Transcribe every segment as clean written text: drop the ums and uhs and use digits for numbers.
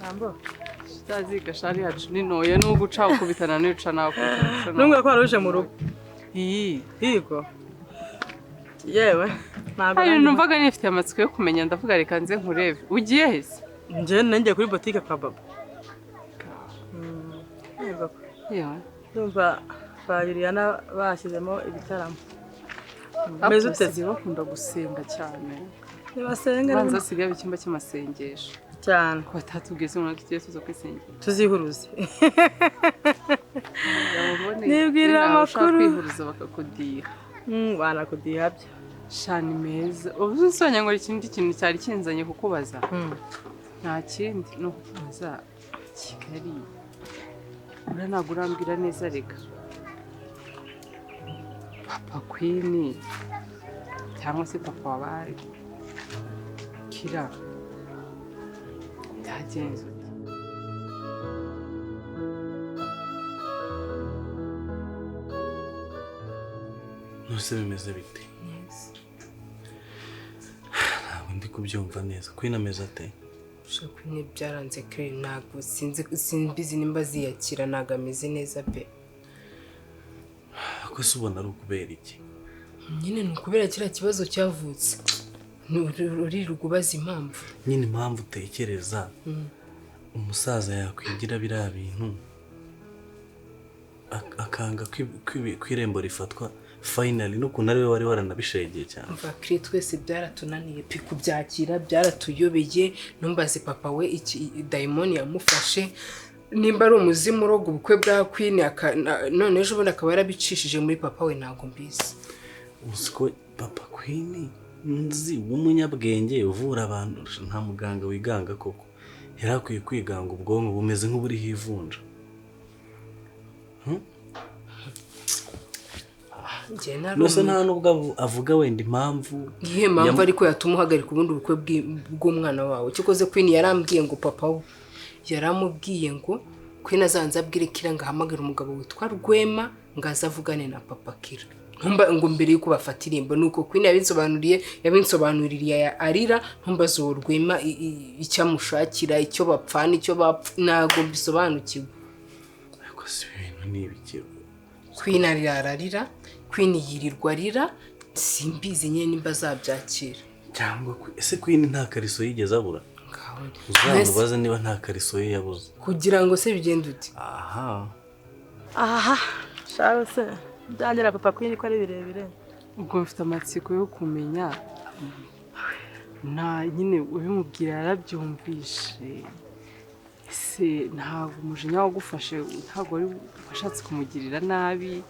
Ambo. Staziga shari yacu ninoye no guca ukubitana n'uca nawe kubitana. Nungwe ko aruje mu rugo. Higo. Yewe. Hari numvaga nifite amatsiko yo kumenya ndavuga reka nze nkurebe. Ugiye hese? Nje nanjye kuri boutique kwa baba. Yego. Yewe. Ndumva ba Juliana bashyizemo ibitaramo. Meze uteze bakunda gusenga cyane. Nibasenga banza sigaye icyumba cy'amasengesho. Cyane. Ko batatugize umuntu kigiye tuzo kwisengera. Tuzihuruze. Nibwira amakuru. Kwihuruza bakakudiha. Bana kudiha byo. Shani meza. Ubusonya ngo ikindi kintu cyari kinzanye kukubaza. Nta kindi no kubaza Kigali. Uranagurambira neza reka. Papa Queen cyangwa se papa wabari. Kira. Byagenze. Nose bimeze bite? Ntabwo ndi kubyumva neza. Queen ameze ate? Queen byaranze kare ntabwo sinzi nimba ziyakira ntabwo ameze neza pe. Ko se ubona ari ukubera iki? Nyine ni ukubera kiriya kibazo cyavutse. Uri rugubaza impamvu. Nyine impamvu utekereza umusaza yakwigira biriya bintu akanga kwirembo rifatwa finally n'ukuntu ari we wari waranabishegeye cyane. Umva kuri twese byaratunaniye pe kubyakira byaratuyobeye numbaze papa we iki daimoni yamufashe nimba ari umuzimu rogo ubukwe bwa Queen none ejo bundi akaba yarabicishije muri papa we ntago mbizi. Uziko papa Queen nzi w'umunyabwenge uvura abantu nta muganga wiganga koko yarakwiye kwiganga ubwonko bumeze nk'uburiho ivunja. Nose nta nubwo avuga wenda impamvu nihe mpamvu ariko yatuma uhagarika ubundi ubukwe bw'umwana wawe cyokoze Queen yarambwiye ngo papa we yaramubwiye ngo Queen azanza abwire Kira ngo ahamagara umugabo witwa Rwema ngo azavugane na papa Kira ntumba ngo mbere yuko bafatira imbo nuko Queen yabinsobanuririye arira ntumba zo Rwema icyamushakira icyo bapfana icyo nago bisobanukiwe. Ariko si ibintu nibikiro. Queen ararira Queen yirirwa arira simbizi nyene nimba zabyakira cyangwa ese Queen nta kariso yigeze abura. Uzamubaza niba nta kariso ye yabuze kugira ngo se bigende uti. Shaho se byangera papa Queen ko ari birebire. Ubwo mfite amatsiko yo kumenya na nyine ubimubwira yarabyumvishe. Se ntabwo umujinya wagufashe ntabwo ari washatse kumugirira nabi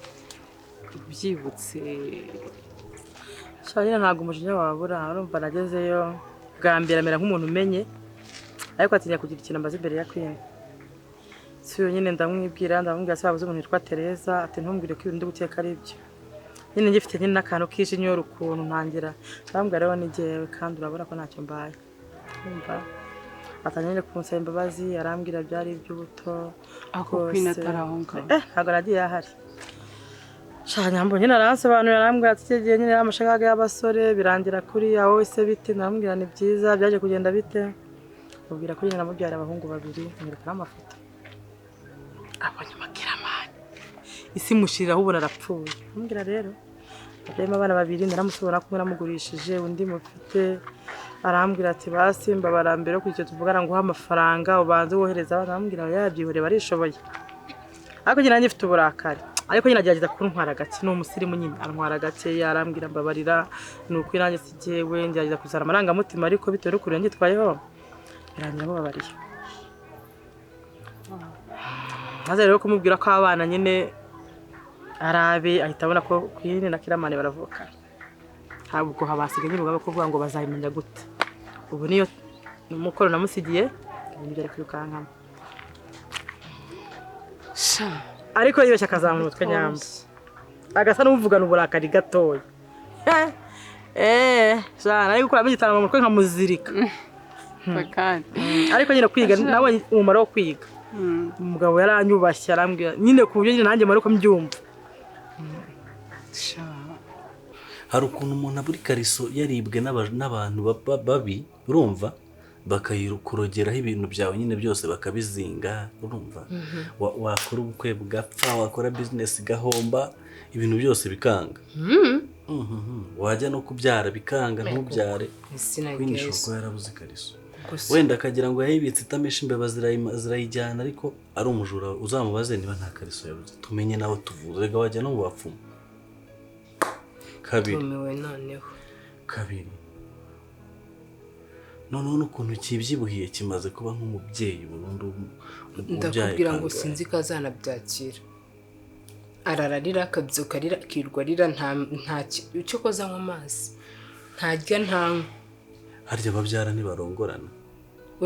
byibutse. Shanyina ntabwo umujinya wabura urumva nagezeyo bwa mbere amera nk'umuntu umenye ariko atinya kugira ikintu ambaza imbere ya Queen. Siyo nyine ndamwibwira ndamubwira se babuze umuntu witwa Teresa ati ntumbwire ko ibindi guteka ari byo. Nyine ngifite nyine nakantu kishinyo rukuntu ntangira ndambwira rero ni jewe kandi urabona ko ntacyo mbaye. Umva atanyene kunsaba imbabazi arambwira byari iby'ubuto ako Queen atarahonga. Ntabwo nagiye ahari. Shanyambo nyine aransobanurira arambwira ati kigiye nyine amashagaga y'abasore birangira kuri aho wese bite ndambwira ni byiza byaje kugenda bite. Ubwira ko nyine namubyara abahungu babiri nyerekana amafoto. Abonye makiramani. Isi mushirira ubona arapfuye. Ndambwira rero abema abana babiri naramusubona ko naramugurishije undi mufite arambwira ati basi mbabarambere ko icyo tuvugana ngo amafaranga ubanze wohereza abambwira yabyihore barishoboye. Ariko nyine ngifite uburakari. Ariko nyine agerageza kuntwara gake no umusirimu nyine antwara gake yarambwira mbabarira nuko irange sigewe ngerageza kuzara amaranga mutima ariko bitore kuri ngitwayeho birangira mubabariye. Maze rero kumubwira ko abana nyine arabe ahita abona ko Queen na Kiramani baravuka. Ntabwo habasiga nyirugaba kuvuga ngo bazayimenya gute. Ubu niyo umukoro namusigiye ibintu byo kwirukankamo. Ariko yibeshya akazamura umutwe nyamba. Agasa n'umuvugana uburakari gatoya. Jana ariko kuramo igitana mu mutwe nkamuzirika. Bakandi. Ariko nyine kwiga nawe umumaro wo kwiga. Umugabo yaranyubashye arambwira nyine ku buryo nyine nanjye mariko mbyumva. Hari ukuntu umuntu aburi kariso yaribwe n'abantu babi urumva bakayikurogeraho ibintu byawe nyine byose bakabizinga urumva wakora ubukwe bugapfa wakora bizinesi igahomba ibintu byose bikanga wajya no kubyara bikanga ntubyare Queen ishobora kuba yarabuze ikariso wenda akagira ngo yayibitse itamesha imbeba zirayijyana ariko ari umujura uzamubaze niba nta kariso yabuze tumenye nawe tuvuze rega wajya no mu bapfumu kabiri noneho n'ukuntu kibyibuhiye kimaze kuba nk'umubyeyi burundu ndakubwira ngo sinzi ko azanabyakira arararira akabyuka arira akirwa arira nta cyo koza mu mazi ntarya ntanywa harya ababyara ntibarongorana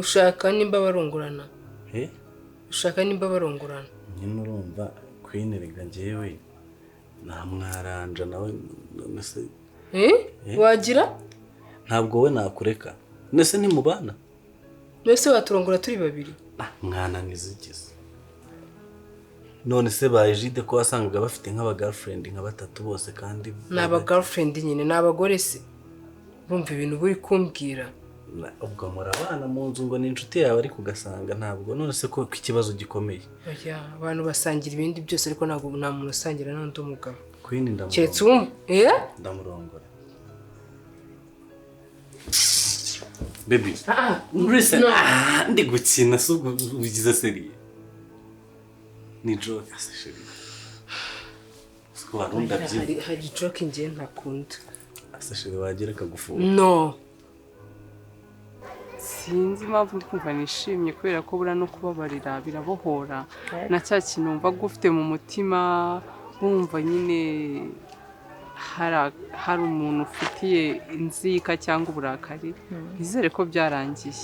ushaka nimba barongorana ushaka nimba barongorana nyine urumva Queen rega njyewe namwaranja nawe nese wagira ntabwo we nakureka nese ntimubana nese waturongora turi babiri mwana nkizigize none se bayijide ko wasangaga bafite nk'aba girlfriend nka batatu bose kandi n'aba girlfriend nyine n'abagore se bumva ibintu buri kumbwira ubwo murabana mu nzu ngo ni inshuti yawe ariko ugasanga ntabwo none se ko ikibazo gikomeye abantu basangira ibindi byose ariko ntabwo nta muntu usangira n'undi mugabo Queen ndamurongora keretse ndamurongora baby listen ndi gukina so ugize seriye ni joke asashiri warunda byi hari joke ngiye ntakunda asashiri wagira kagufunga no sinzi impamvu kumva nishimye kubera ko bura no kubabarira birabohora na cya kintu wumva gufite mu mutima wumva nyine hari umuntu ufitiye inzika cyangwa uburakari nizere ko byarangiye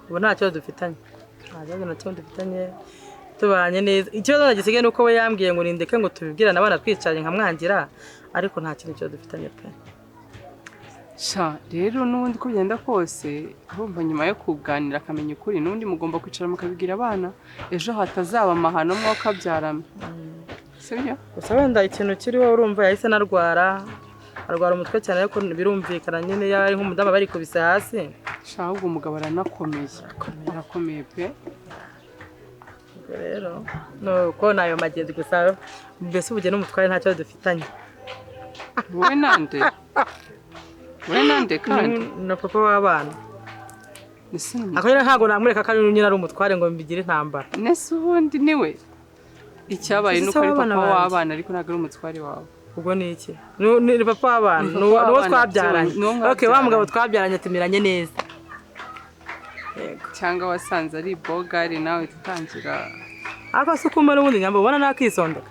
ubu nta kibazo dufitanye tubanye neza ikibazo gisigaye ni uko we yambwiye ngo nindeke ngo tubibwirane abana twicaranye nkamwangira ariko nta kintu kibazo dufitanye pe rero n'ubundi ko bigenda kose urumva nyuma yo kuganira akamenya ukuri n'ubundi mugomba kwicara mukabibwira abana ejo hatazaba amahano mwakabyarana sibyo gusa wenda ikintu kiriho urumva yahise arwara umutwe cyane ariko birumvikana nyine yari nk'umudamu bari kubise hasi ahubwo umugabo arakomeye pe rero nuko nayo magenzi gusa mbese ubugeni n'umutware nta kibazo dufitanye wowe nande kandi na papa w'abana akora ntago namureka kandi nyine ari umutware ngo mbigire intambara nese ubundi niwe icyabaye nuko ari papa w'abana ariko ntago ari umutware wawe ubwo ni iki ni papa w'abana nuwo twabyaranye okay wa mugabo twabyaranye tumiranye neza cyangwa wasanze ari bogari nawe tutangira ariko se kumara ubundi nyambo ubona nakisondeka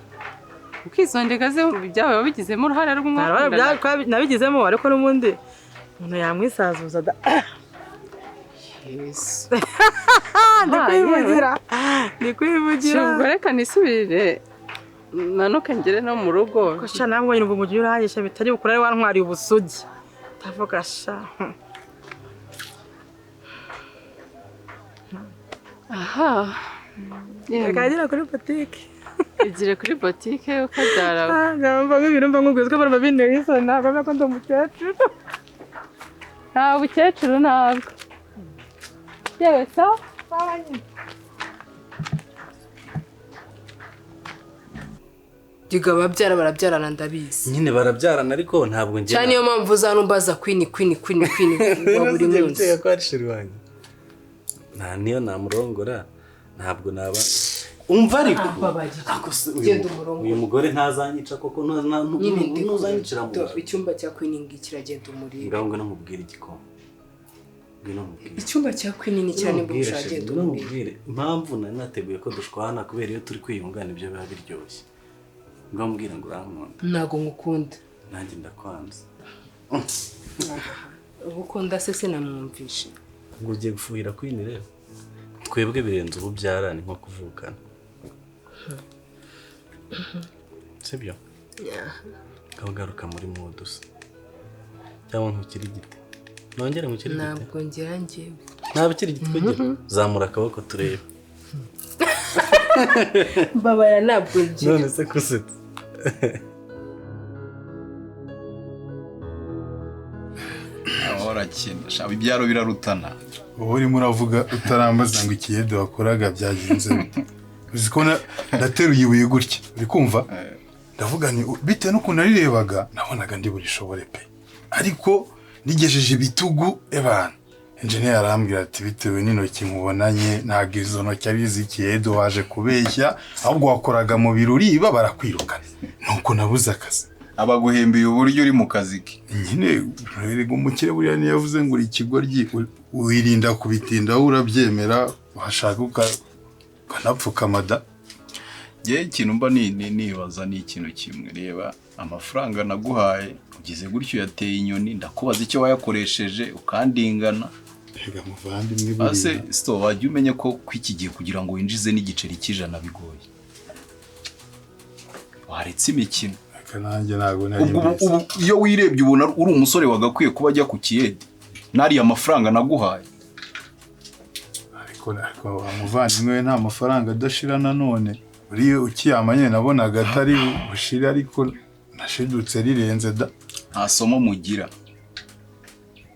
ukisondeka ze byawe wabigizemo uruhare rw'umwaka nabigizemo ariko n'ubundi umuntu yamwisazuza da yes ndikwivugira ubwo reka nisubirire nanuka ngere no mu rugo ko ntabwo nyine ngo umujyi urahanyisha bitari bukure wantwariye ubusugi ndavuga sha Kagera kuri boutique. Igire kuri boutique ukabyara. Ngamba nk'ibintu mba nkubwiye ko baraba binteye isoni ntabwo ko ndi umukecuru. Nta bukecuru ntabwo. Yewe so? Diga babyara barabyarana ndabizi. Nyine barabyarana ariko ntabwo ngiye. Cyane niyo mpamvu uzanumbaza Queen wa buri munsi. Ko ari shiri wanjye. Nta niyo namurongora ntabwo naba umva ariko uyu mugore ntazanyica koko ntuzanyicira mu icyumba cya Queen kiragenda umuriro ngaho no mubwira igikoma icyumba cya Queen ni cyane gusha agenda umuriro impamvu nari nateguye ko dushwana kubera iyo turi kwiyungana ibyo biba biryoshye ngaho mbwira ngo urankunda ntago ngukunda nanjye ndakwanze ubukunda se sinamwumvishe ngo ugiye gufuhira Queen rero twebwe birenze ububyara ni nko kuvukana sibyo garuka muri modusa cyangwa nkukiri gite nongere nkukiri gite ntabwo ngera njyewe ntabwo ukiri gite kugira zamura akaboko turebe mbabara ntabwo ngira none se kusetse nawe arakina shaba ibyaro birarutana wowe urimo uravuga utarambaza ngo ikiyedo wakoraga byagenze uzi ko ndateruye ibuye gutya uri kumva ndavuga ni bitewe n'ukuntu narirebaga nabonaga ndi burishobore pe ariko nigejeje ibitugu ebana engineer arambwira ati bitewe n'intoki mubonanye ntabwo izo ntoki ari iz'ikiyedo waje kubeshya ahubwo wakoraga mu birori barakwirukana nuko nabuze akazi abaguhembiye uburyo uri mu kazi ke nyine rero umukire buriya niyo yavuze ngo uri ikigoryi wirinda kubitinda urabyemera washaka ukanapfukama da ikintu mba nibaza ni ikintu kimwe reba amafaranga naguhaye ugize gutyo yateye inyoni ndakubaza icyo wayakoresheje ukandingana rega muvandimwe buriya ase sto wajya umenye ko kwikigiye kugira ngo winjize n'igiceri cy'ijana bigoye waretse imikino nanjye ntabwo nari ubu iyo wirebye ubona uri umusore wagakwiye kuba ajya ku kiyede nari amafaranga naguhaye ariko umuvandimwe nta mafaranga adashira nanone uriyo ukiyamanye nabonaga atari bushira ariko nashidutse rirenze da nta somo mugira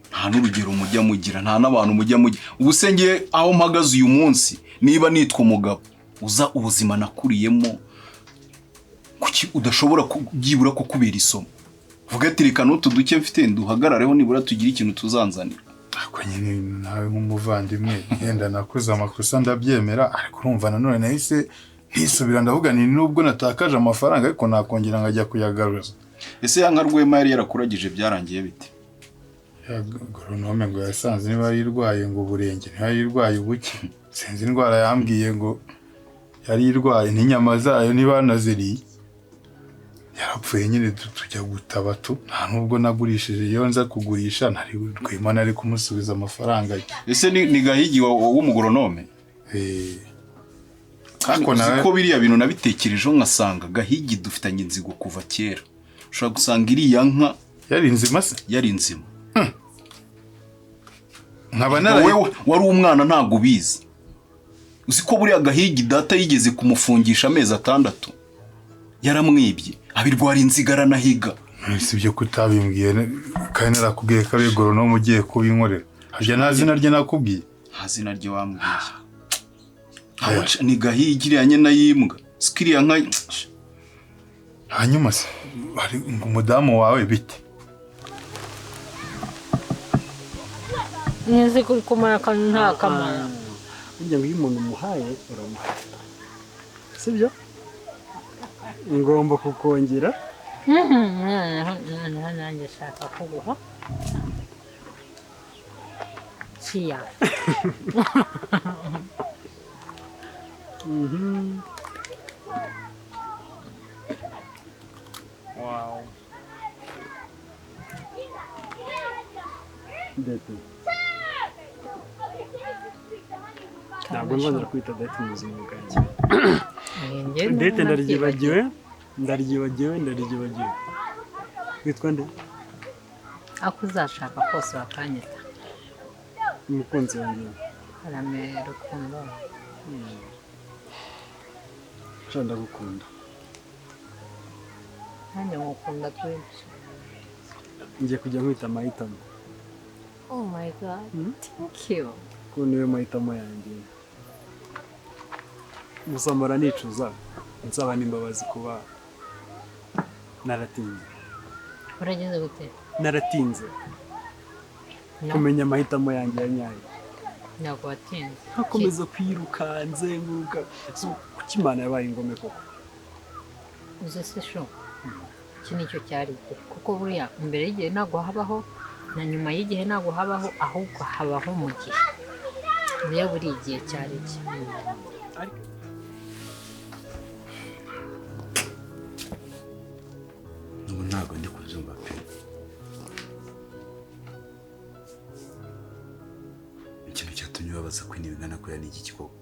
nta n'urugero mujya mugira nta n'abantu mujya mugira ubu se ngiye aho mpagaze uyu munsi niba nitwa umugabo uza ubuzima nakuriyemo kuki udashobora kubyibura ko kubera isomo vuga ati reka n'utu duke mfite nduhagarareho nibura tugira ikintu tuzanzanira ako nyine nawe nk'umuvandimwe yenda nakoze amakosa ndabyemera ariko urumva nanone nahise ntisubira ndavuga ni nubwo natakaje amafaranga ariko nakongera nkajya kuyagaruza ese ya nka Rwema yari yarakuragije byarangiye bite agoronome ngo yasanze niba yirwaye ngo uburenge niba yirwaye ubuki sinzi indwara yambwiye ngo yari yirwaye n'inyama zayo niba naziriye yarapfuye nyine tujya gutaba nta nubwo nagurishije iyo nza kugurisha nari Rwema nari kumusubiza amafaranga ese ni Gahigi w'umugoronome ariko nawe ko biriya bintu nabitekerejeho nkasanga Gahigi dufitanye inzigo kuva kera ushobora gusanga iriya nka yari nzima se yari nzima nkaba wowe wari umwana ntabwo ubizi uzi ko buriya Gahigi data yigeze kumufungisha amezi 6 yaramwibye abirwara inzigara nahiga si byo kutabimbwiye kandi narakubwiye ko ari goronome ugiye kubinkorera harya nta zina rye nakubwiye nta zina rye wambwiye ni Gahigi iriya nyina y'imbwa sikiriya nka hanyuma se ari umudamu wawe bite nzi ko kumara kandi nta kamara burya ngo iyo umuntu umuhaye uramuha sibyo ngomba kukongera nanjye nshaka kuguha kiya wow Dete ntabwo nzongera kwita date mu buzima bwanjye date ndaryibagiwe witwa nde ako uzashaka kose wakanyita umukunzi wanjye Karame Rukundo ndagukunda nanjye ngukunda twinshi ngiye kujya nkwita amahitamo oh my god thank you ko niwe mahitamo yanjye musamara nicuza nsaba n'imbabazi kuba naratinze urageze gute naratinze kumenya amahitamo yanjye ya nyayo ntabwo watinze nkakomeza kwirukanze nguka kuki Imana yabaye ingome koko uze se sho iki nicyo cyari kuko buriya mbere y'igihe ntabwo habaho na nyuma y'igihe ntabwo habaho ahubwo habaho mu gihe niyo buri igihe cyari iki ubu ntabwo ndi kubyumva pe ikintu cyatumye ubabaza ko n'ibingana ko ni iki koko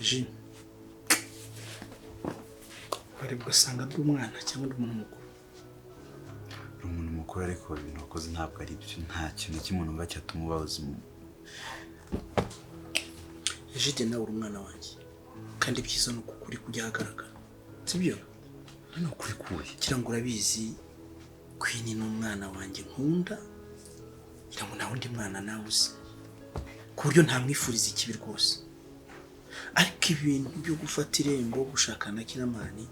ji bari ugasanga ndi umwana cyangwa ndi umuntu mukuru uri umuntu mukuru ariko ibintu wakoze ntabwo ari byo nta kintu kimwe numva cyatuma ubabaza jide nawe uri umwana wanjye kandi byiza ni ukuri kujya ahagaragara sibyo ni ukuri kuye kugira ngo urabizi Queen ni umwana wanjye nkunda kugira ngo nta wundi mwana nawe uzi ku buryo ntamwifuriza ikibi rwose ariko ibintu byo gufata irembo gushakana Kiramani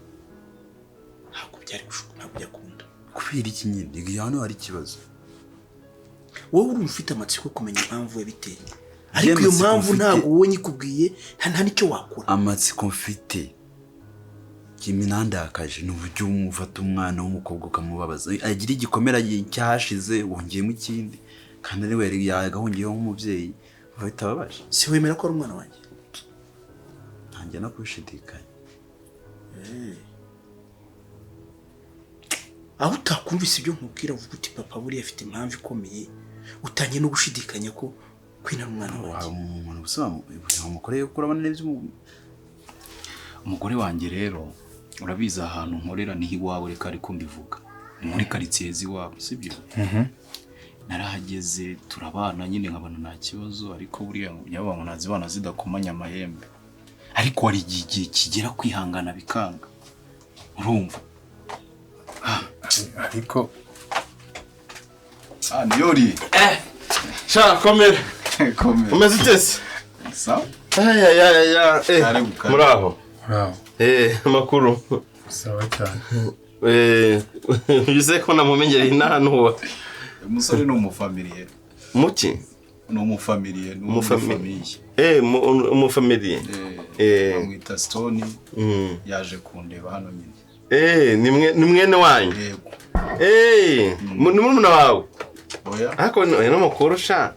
ntabwo byari gushoboka ntabwo byakunda kubera iki nyine igihe hano hari ikibazo wowe uri ufite amatsiko kumenya impamvu yabiteye ariko iyo mpamvu ntabwo wowe nyikubwiye nta nicyo wakora amatsiko mfite kiminanda yakaje n'uburyo umufata umwana w'umukobwa ukamubabaza agira igikomera cyahashize wongeyemo ikindi kandi ari we yagahungiyeho nk'umubyeyi bahita babaje si wemera ko ari umwana wanjye ntangiye no kubishidikanya aho utakumvise ibyo nkubwira uvuga uti papa buriya afite impamvu ikomeye utangiye no gushidikanya ko Queen ari umwana wanjye umuntu gusobanura umugore yo kurabana neza umugore wanjye rero urabiza ahantu nkorera niho iwawe reka ariko mbivuga muri quartier z'iwabo sibyo narahageze turabana nyine nkabana nta kibazo ariko buriya nyabantu nazibana zidakomanya amahembe ariko hari igihe kigera kwihangana bikanga urumva ariko Niyori sha komera umeze utese sawa muraho makuru sawa cyane bize ko namumenyereye n'ahantu huwa umusore ni umufamiliye muki ni umufamiliye ni umufamiliye umufamiliye amwita Stone yaje kundeba hano nyine ni mwene wanyu ni murumuna wawe oya ariko ni mukuru sha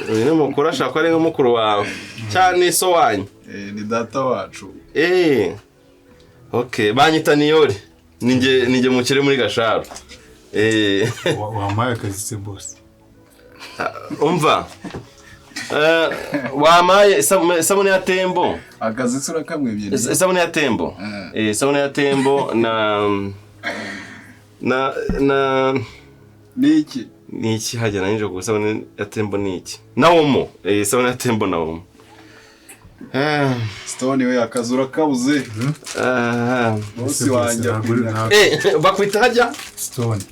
ni mukuru ashaka ko ari nk'umukuru wawe cyane so wanyu ni data wacu okay banyita Niyori ninjye mukire muri Gasharo wamaye akazi se boss umva wamaye sabune ya tembo akazi sura kamwe byene sabune ya tembo sabune ya tembo na niki haje na nje sabune ya tembo niki na omo sabune ya tembo na omo Stone we akazura kabuze bosi wanjye bakwita hajya Stone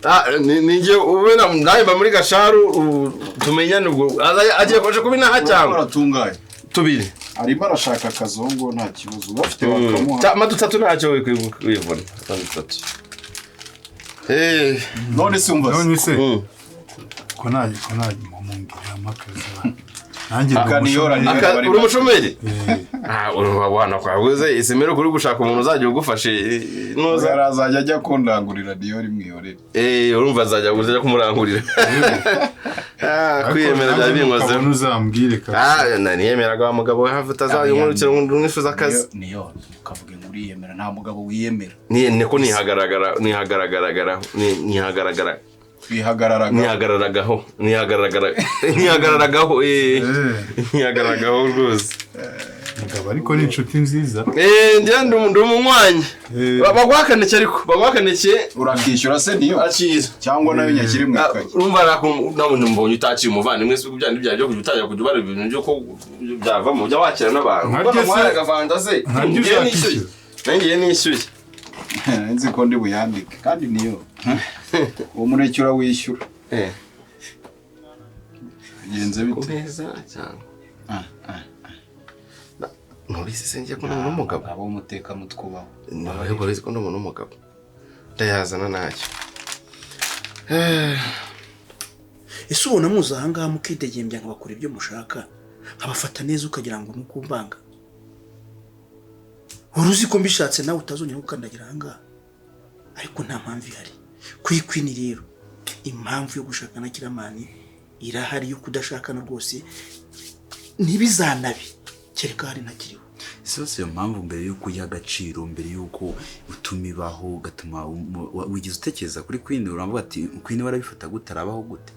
ninjye ube naye ba muri Gasharu tumenyane ubwo agiye koje kubina hajyanga aratungaye tubiri arimo arashaka akazongo nta kibazo bafite bakamuha amadutatu ntacyo wivuna amadutatu none se umva none se ko naje mumungira amakazi nanjye uri umushomeri wana kwabuze isemero kuri gushaka umuntu uzajya ugufashe noza arazajya ajya kundangurira Niyori mwihorere urumva azajya kujya kumurangurira kwiyemera bya binkoze uzambwire niyemeraga wa mugabo hafi utazayumurukira umwifuza akazi Niyori ukavuga ngo uriyemera nta mugabo wiyemera niko nihagaragara nihagaragaho rwose mugabo ariko ni inshuti nziza ndi umunywanyi bagwakaneke ariko bagwakaneke urakishyura se niyo akira cyangwa nayo nyakiri mu ikaye urumva nabone mbonye utaciye umuvandimwe se kubyandi byaje kujya utangira kujya ubara ibintu byo ko byavamo ujya wakira n'abantu kuko mwaraga se nangiye nishyuye nzi ko ndi buyandike kandi niyo uwo muneke urawishyura genze bite kumeza cyane Nobise sengiye ko n'umuntu umugabo abo umuteka mutwubaho nawe barize ko n'umuntu umugabo ndayazana nacyo ese ubona muza ahangaha mukidegembya nkabakora ibyo mushaka nkabafata neza ukagira ngo nukumbanga uruzi ko mbishatse nawe utazongera gukandagira ahangaha ariko nta mpamvu ihari Queen rero impamvu yo gushaka na Kiramani irahari yo kudashakana rwose ntibizanabi kereka hari nakiriho Sose yo mpamvu mbere yuko y'agaciro mbere yuko utuma ibaho gatuma wigize utekereza kuri Queen uramvuga ati Queen warabifata gutarabaho gute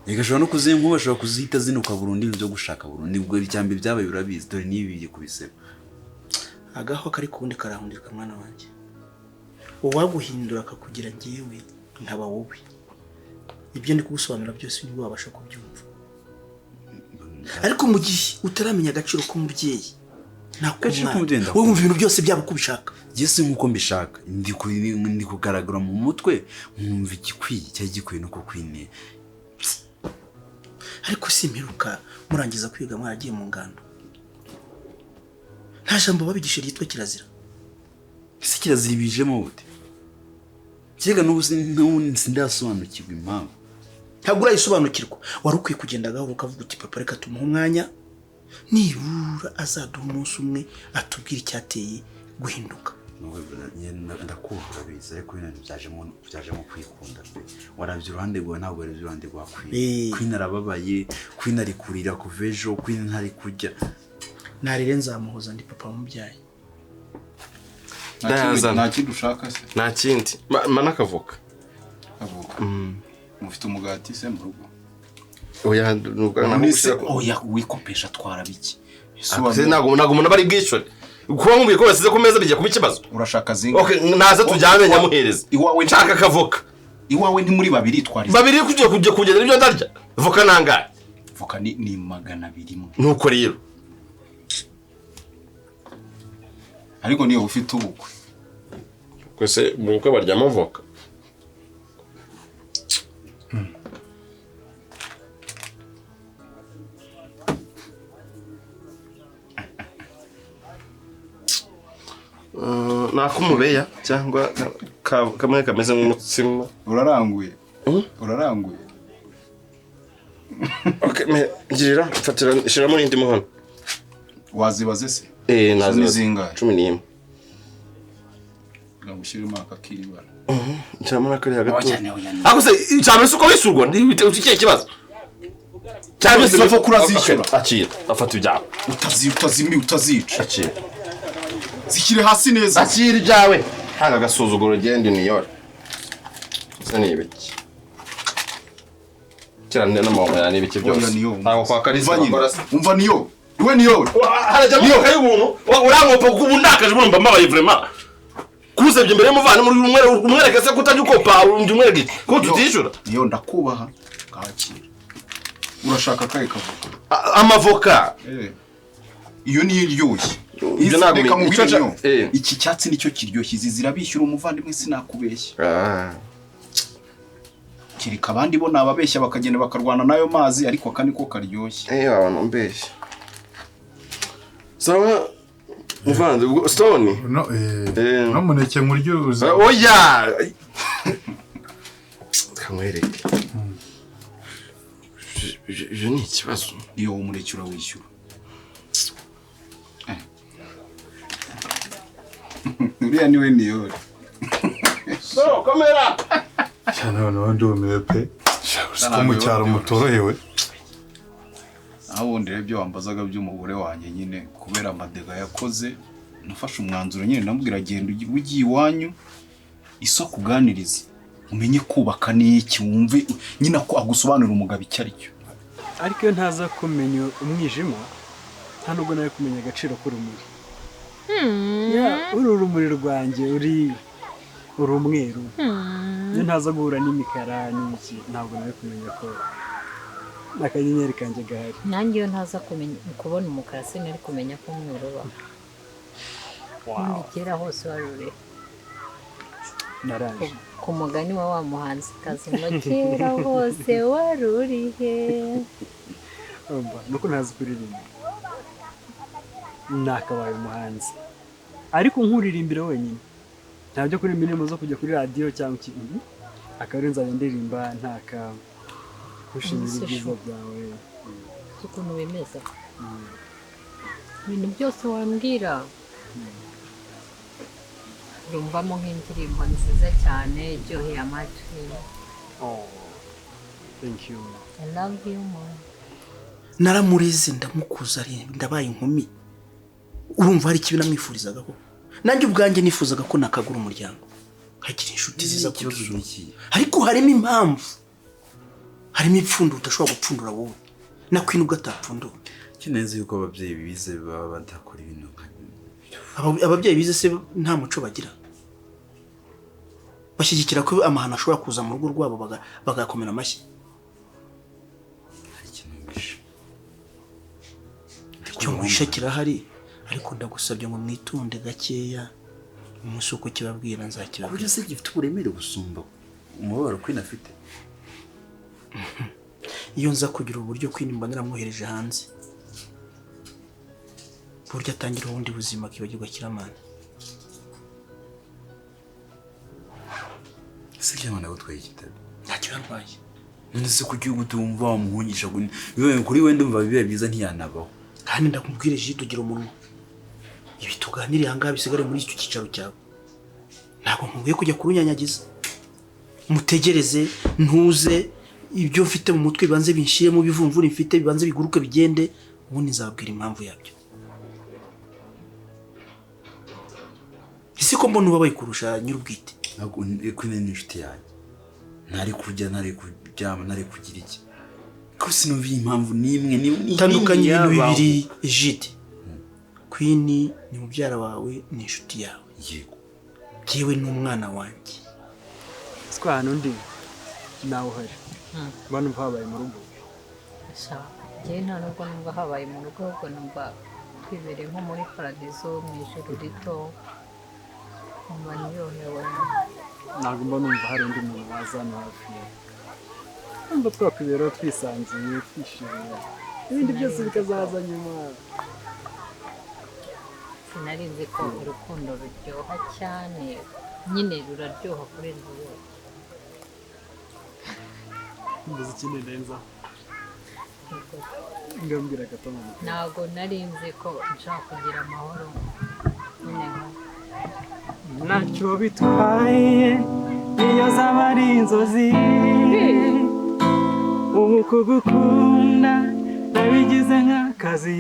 Igashobora no kuzengu bashobora kuzita zinuka Burundi byo gushaka Burundi ubwo icyambe byabaye urabizi dore nibiye kubiseba agaho kari kundi karahundirwa mwana wanjye uwaguhindura akakugira ngewe nkaba wowe ibyo ndi kugusobanura byose ni wabasha kubyumva ariko mu gihe utaramenya agaciro k'umubyeyi nakugenda wowe wumva ibintu byose byaba uko ubishaka Jesse nkuko mbishaka ndi kugaragara mu mutwe nkumva igikwiye cyagikwiye no kukwine ariko simperuka murangiza kwiga mwaragiye mu ngando nta jambo babigisha ryitwa kirazira ese kirazira bijemo bute Kiga n'ubu sindasobanukirwa impamvu ntabwo urayisobanukirwa wari ukwiye kugenda gahoro ukavuga uti papa reka tumuhe umwanya nibura azaduha umunsi umwe atubwira icyateye guhinduka ndakumva biza ariko ibintu byajemo kwikunda pe warabye uruhande rwawe ntabwo ari uruhande rwakwiye Queen arababaye Queen ari kurira kuva ejo Queen ntari kujya narire nzamuhoza ndi papa wamubyaye nta kindi ushaka se nta kindi manakavuka mufite umugati se mu rugo oya wikopesha twara biki ntabwo umuntu bari bwishore kuba nkubwiye ko basize ku meza bijya kuba ikibazo urashaka zinga naze tujyane nyamuhereza nshaka akavuka iwawe ndi muri babiri twari babiri kujya kugenda ibyo ndarya voka nangahe voka ni 200 nuko rero ariko niyo ufite ubukwe kwese mu bukwe baryama voka nakumubeya cyangwa kamwe kameze nk'umutsima uraranguye okay ngirira fatira shiramo n'indi muhano wazibaze se nazi zingahe 11 ngushyirimo akakiribara cyamara kari hagati ako se cyane suko wisurwa ukiye kibazo cyane se bafo kurazishyura akira afata ibyawe utazica akira zikire hasi neza akira ibyawe hanga agasuzuguro gende niyora sani ibiki cyane n'amahoro ya n'ibiki byose ntago kwa karisa bakora umva niyo iwe niyo harajya mu kayi umuntu urankopa kubundakaje urumva mbabaye vraiment kuzebye mbere y'umuvana muri umwereke se kutajya ukopa undi umwereke ko tutishura niyo ndakubaha kakira urashaka kaye kavuka amavoka iyo ni iryoshye ibyo ntabwo iki cyatsi nicyo kiryoshye izi zirabishyura umuvandimwe sinakubeshya kirika abandi bo nababeshya bakagenda bakarwana nayo mazi ariko aka niko karyoshye abantu mbeshya sawa muvande stone no muneke nkuryoza oya kamwereke je ni ikibazo iyo umurekura wishyura uriya niwe niyore so kamera cyane abantu ndumiwe pe siko mu cyaro mutorohewe aho ndere byo wambazaga by'umugore wanjye nyine kubera amadega yakoze nafashe umwanzuro nyine namubwira agenda ugiye iwanyu isoko kuganiriza umenye kubaka n'iki wumve nyina ko agusobanurira umugabo icyo ari cyo ariko iyo ntaza kumenya umwijima nta nubwo nawe kumenya agaciro k'urumuri uri urumuri rwanjye uri umweru iyo ntaza guhura n'imikara n'iki ntabwo nawe kumenya ko n'akanyenyeri kanjye gahari nanjye iyo ntaza kubona umukara sinari kumenya ko umweru ubaho ubundi kera hose wari uri naraje ku mugani wa muhanzikazi ngo kera hose wari uri he nuko ntazi kuririmba nakabaye umuhanzi ariko nkuririmbira wenyine ntabyo kuri indirimbo zo kujya kuri radiyo cyangwa ikintu akaba nzajya ndirimba ntaka gushimira ibyiza byawe ukuntu bimeze ibintu byose wambwira urumvamo nk'indirimbo nziza cyane iryoheye amatwi thank you I love you mom naramureze ndamukuza ndabaye inkumi urumva hari ikibi namwifurizaga ko nanjye ubwanjye nifuzaga ko nakagura umuryango hagira inshuti ziza kudusura ariko harimo impamvu harimo ipfundo udashobora gupfundura wowe na Queen ubwo atapfundura kineze yuko ababyeyi bize baba badakora ibintu ababyeyi bize se nta muco bagira bashyigikira ko amahano ashobora kuza mu rugo rwabo bagakomera amashyi icyo mwisha kirahari ariko ndagusabye ngo mwitunde gakeya umunsi uko kibabwira nzakibabwira. Kuburyo se gifite uburemere gusumba umubabaro Queen afite. Iyo nza kugira uburyo Queen mba naramwohereje hanze, burya atangira ubundi buzima akibagirwa Kiramana. Ese Kiramana gutwaye igitabo ntacyo yarwaye. none se kuki utumva wamuhungisha kuri we ndumva biba byiza ntiyanabaho. Kandi ndakubwire Jide ugira umunwa, ibi tuganiriye ahangaha bisigare muri icyo cyicaro cyawe. Ntabwo nkwiye kujya kurunyanyagiza. Mutegereze ntuze ibyo mfite mu mutwe bibanze binshire mu bivumvura mfite bibanze biguruke bigende, ubundi nzabwira impamvu yabyo. Isi ko mbona ubabaye kurusha nyir'ubwite. Ntabwo Queen ni inshuti yanjye, ntari kurya ntari kuryama ntari kugira iki, ko sinumva impamvu n'imwe tandukanye ibintu bibiri Jide. Queen ni mubyara wawe ni inshuti yawe, yego yewe n'umwana wanjye. Twa nundi nawe uhari bano mva habaye mu rugo. Njyewe nta nubwo numva habaye mu rugo, ahubwo numva twibereye nko muri paradizo mu ijoro rito, numva nyohewe. Ntabwo mba numva hari undi muntu waza hano hafi yawe, numva twakwiberaho twisanzuye twishimye, ibindi byose bikazaza nyuma. Sinari nzi ko urukundo ruryoha cyane, nyine ruraryoha kurenza ubundi. Mbuze ikindi ndenzaho ngambwira gatama. Ntabwo nari nzi ko nshaka kugira amahoro nyine ntacyo bitwaye iyo zaba ari inzozi, ubu kugukunda nabigize nk'akazi,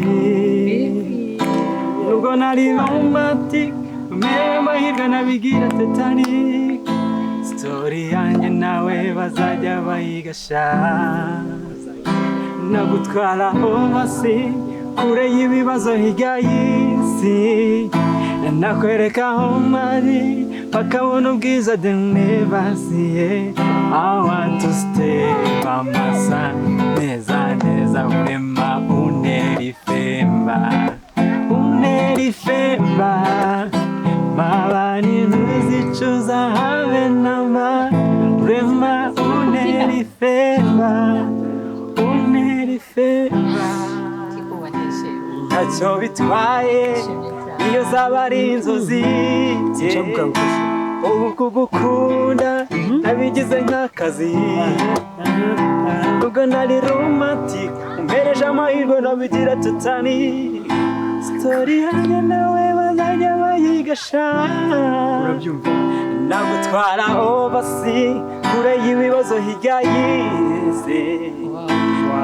nubwo nari romantic umerewe amahirwe nabigira Titanic, story yanjye nawe bazajya bayigasha, nagutwara hose kure y'ibibazo hirya y'isi, nakwereka aho mari bakabona ubwiza de never see. I want to stay by my side, neza neza wema uneri femba baba ni ntuzicuza habe nama, wema uneri femba ntacyo bitwaye iyo zaba ari inzozi, ubu kugukunda nabigize nk'akazi, nubwo nari romantic umpereje amahirwe nabigira Titanic, story yanjye nawe bazajya bayigasha, nagutwara overseas kure y'ibibazo hirya y'isi,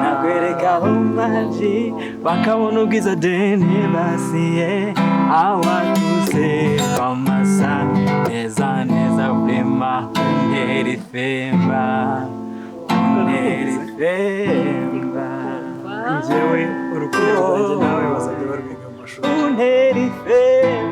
nakwereka aho maji bakabona ubwiza deni basiye, awatuze bamasa neza neza urema uneri femba njyewe urukundo rwanjye nawe bazajya barwiga mu mashuri uneri femba.